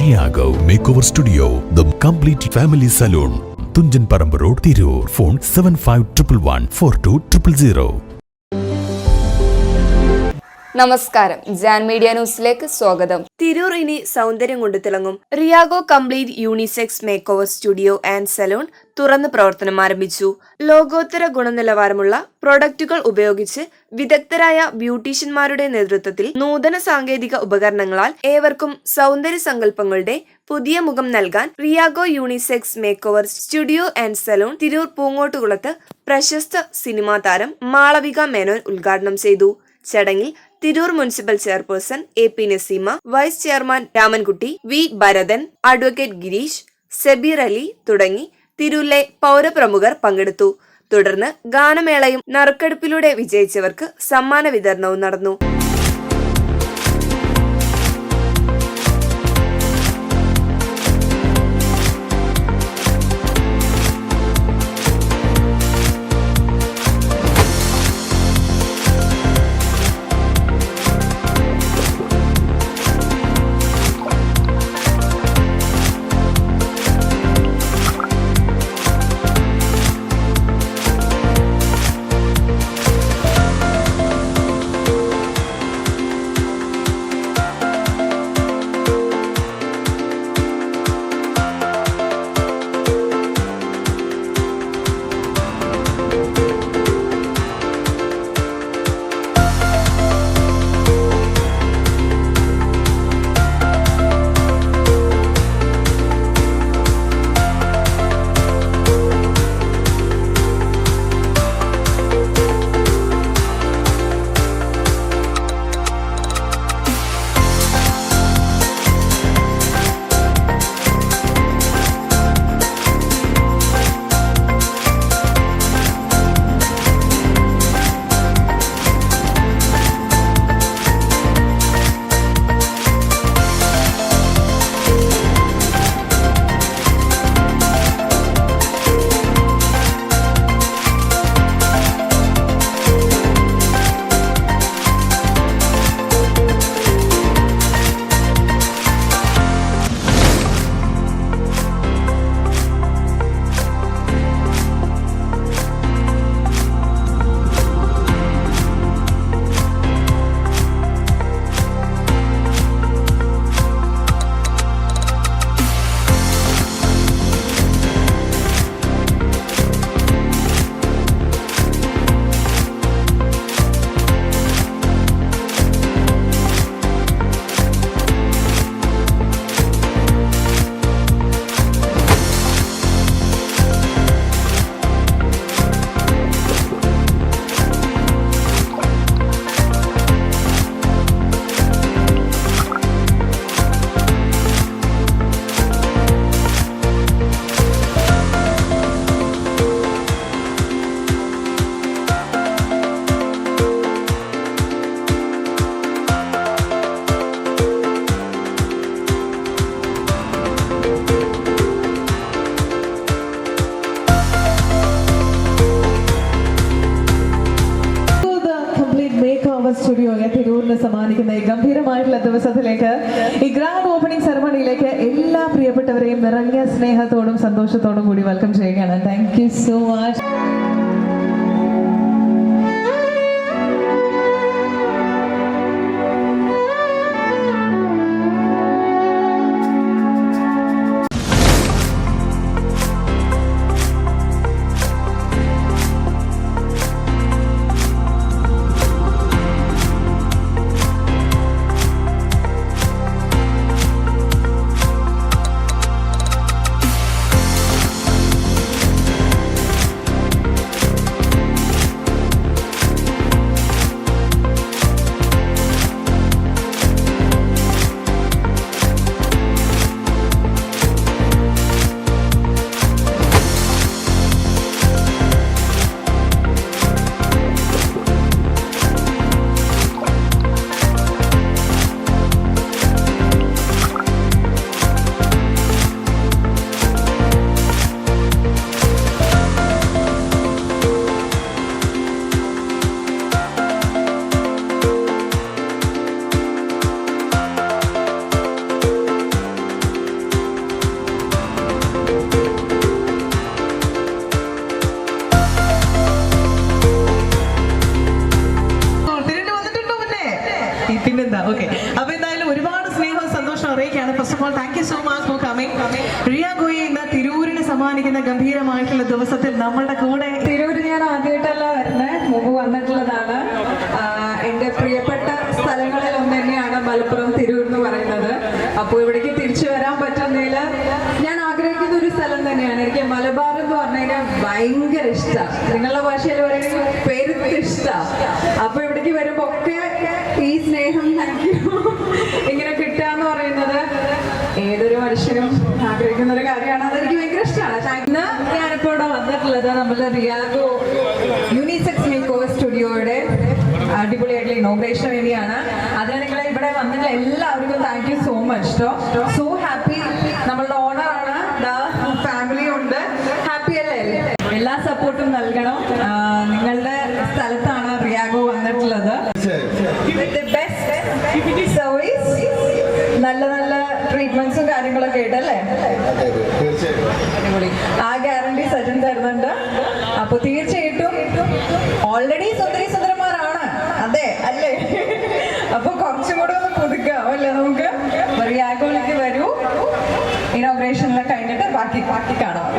റിയാഗോ make over studio, the complete family salon, Thunchan Parambu road, Tirur. Phone 7511142000. നമസ്കാരം, Jan media ന്യൂസിലേക്ക് സ്വാഗതം. തിരൂർ ഇനി സൗന്ദര്യം കൊണ്ട് തിളങ്ങും. Riago complete unisex make over studio and salon തുറന്ന് പ്രവർത്തനം ആരംഭിച്ചു. ലോകോത്തര ഗുണനിലവാരമുള്ള പ്രൊഡക്റ്റുകൾ ഉപയോഗിച്ച് വിദഗ്ധരായ ബ്യൂട്ടീഷ്യന്മാരുടെ നേതൃത്വത്തിൽ നൂതന സാങ്കേതിക ഉപകരണങ്ങളാൽ ഏവർക്കും സൗന്ദര്യ സങ്കല്പങ്ങളുടെ പുതിയ മുഖം നൽകാൻ Riago unisex make over studio and salon Tirur പൂങ്ങോട്ടുകുളത്ത് പ്രശസ്ത സിനിമാ താരം മാളവിക മേനോൻ ഉദ്ഘാടനം ചെയ്തു. ചടങ്ങിൽ Tirur municipal chairperson AP Naseema, vice chairman Ramankutty, V Bharathan, advocate Girish, Sabeer Ali തുടങ്ങി തിരൂരിലെ പൗരപ്രമുഖർ പങ്കെടുത്തു. തുടർന്ന് ഗാനമേളയും നറുക്കെടുപ്പിലൂടെ വിജയിച്ചവർക്ക് സമ്മാന വിതരണവും നടന്നു. സ്റ്റുഡിയോയെ തിരൂരിന് സമ്മാനിക്കുന്ന ഈ ഗംഭീരമായിട്ടുള്ള ദിവസത്തിലേക്ക്, ഈ ഗ്രാൻഡ് ഓപ്പണിംഗ് സെറമണിയിലേക്ക് എല്ലാ പ്രിയപ്പെട്ടവരെയും നിറഞ്ഞ സ്നേഹത്തോടും സന്തോഷത്തോടും കൂടി വെൽക്കം ചെയ്യുകയാണ്. Thank you so much. അറിയിക്കുകയാണ്. First of all thank you so much for coming. റിയാഗോയെ ഇന്ന് തിരൂരിന് സമ്മാനിക്കുന്ന ഗംഭീരമായിട്ടുള്ള ദിവസത്തിൽ നമ്മളുടെ കൂടെ. തിരൂര് ഞാൻ ആദ്യമായിട്ടല്ല വരുന്നത്, മുമ്പ് വന്നിട്ടുള്ളതാണ്. എൻ്റെ പ്രിയപ്പെട്ട സ്ഥലങ്ങളിൽ ഒന്ന് തന്നെയാണ് മലപ്പുറം തിരൂർ എന്ന് പറയുന്നത്. അപ്പോൾ ഇവിടേക്ക് തിരിച്ചു വരാൻ പറ്റുന്നതിൽ ഞാൻ ആഗ്രഹിക്കുന്ന ഒരു സ്ഥലം തന്നെയാണ്. എനിക്ക് മലബാർ എന്ന് പറഞ്ഞു കഴിഞ്ഞാൽ ഭയങ്കര ഇഷ്ടമാണ്. നിങ്ങളുടെ ഭാഷയിൽ പറയുകയാണെങ്കിൽ പെരുത്ത് ഇഷ്ടമാണ്. അപ്പോൾ ഇവിടേക്ക് വരുമ്പോൾ ഒക്കെ ഈ സ്നേഹം എനിക്ക് ഇങ്ങനെ കിട്ടുക എന്ന് പറയുന്നത് ഏതൊരു മനുഷ്യനും ആഗ്രഹിക്കുന്ന ഒരു കാര്യമാണ്. അതെനിക്ക് ഭയങ്കര ഇഷ്ടമാണ്. ഇന്ന് ഞാനിപ്പോൾ ഇവിടെ വന്നിട്ടുള്ളത് നമ്മുടെ റിയാഗോ യൂണിസെക്സ് മേക്ക് ഓവർ സ്റ്റുഡിയോയുടെ അടിപൊളിയായിട്ടുള്ള ഇനോഗ്രേഷൻ വേണ്ടിയാണ്. അതിന് നിങ്ങൾ ഇവിടെ വന്നിട്ടുള്ള എല്ലാവർക്കും thank you so much. So happy. നമ്മളുടെ ഓണറാണ്, ഫാമിലി ഉണ്ട്, ഹാപ്പി അല്ലേ? എല്ലാ സപ്പോർട്ടും നൽകണം. നിങ്ങളുടെ സ്ഥലത്താണ് റിയാഗോ വന്നിട്ടുള്ളത്. ബെസ്റ്റ് സർവീസ്, നല്ല നല്ല ട്രീറ്റ്മെന്റ്സും കാര്യങ്ങളൊക്കെ ആയിട്ടല്ലേ? അടിപൊളി. ആ ഗ്യാരണ്ടി സജൻ തരുന്നുണ്ട്. അപ്പൊ തീർച്ചയായിട്ടും ഓൾറെഡി സുന്ദരി സുന്ദരന്മാരാണ്, അതെ അല്ലേ? അപ്പൊ കുറച്ചും കൂടെ ഒന്ന് പുതുക്കാം അല്ലേ നമുക്ക്? റിയാഗോയിലേക്ക് വരൂ, ഇനോഗ്രേഷനിലൊക്കെ കഴിഞ്ഞിട്ട് ബാക്കി കാണാം.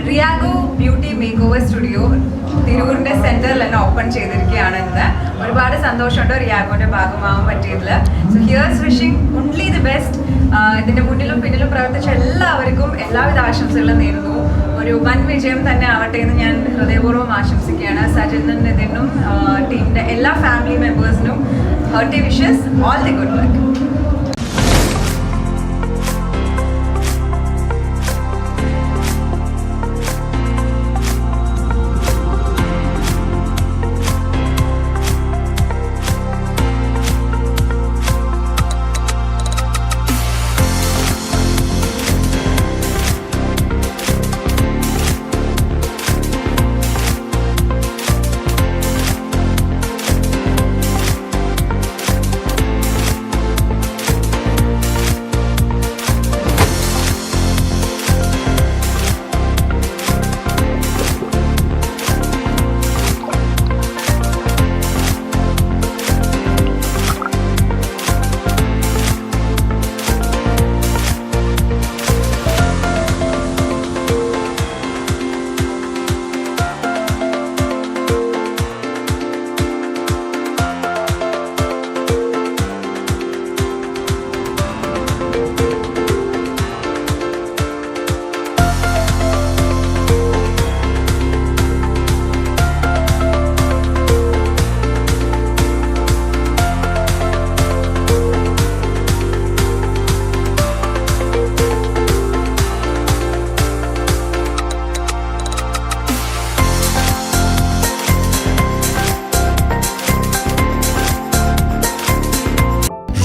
റിയാഗോ ബ്യൂട്ടി മേക്ക് ഓവർ സ്റ്റുഡിയോ തിരൂരിന്റെ സെന്ററിൽ തന്നെ ഓപ്പൺ ചെയ്തിരിക്കുകയാണ് ഇന്ന്. ഒരുപാട് സന്തോഷമുണ്ട് റിയാഗോന്റെ ഭാഗമാവാൻ പറ്റിയതിൽ. So here's wishing only the best. ഇതിന്റെ മുന്നിലും പിന്നിലും പ്രവർത്തിച്ച എല്ലാവർക്കും എല്ലാവിധ ആശംസകളും നേരുന്നു. ഒരു വൻ വിജയം തന്നെ ആവട്ടെ എന്ന് ഞാൻ ഹൃദയപൂർവ്വം ആശംസിക്കുകയാണ്. സജനും നിതിനും ടീമിന്റെ എല്ലാ ഫാമിലി മെമ്പേഴ്സിനും hearty wishes all the good luck.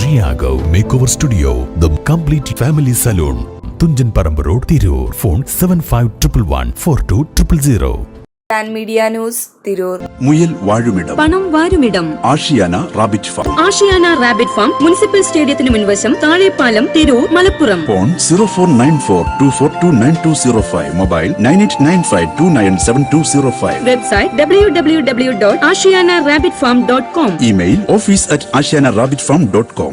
Riago Makeover Studio, the complete family salon. Tunjan Parambu Road, Tirur. Phone 7511 4200. Media news Tirur. മുയൽ വാഴുമിടം, പണം വാരുമിടം, Ashiyana rabbit farm. Ashiyana rabbit farm municipal സ്റ്റേഡിയത്തിന് മുൻവശം, താഴെപ്പാലം, Tirur, Malappuram. Phone 049424292005. Mobile 9895297205. Website www.ashiyanarabbitfarm.com. Email office@ashiyanarabbitfarm.com.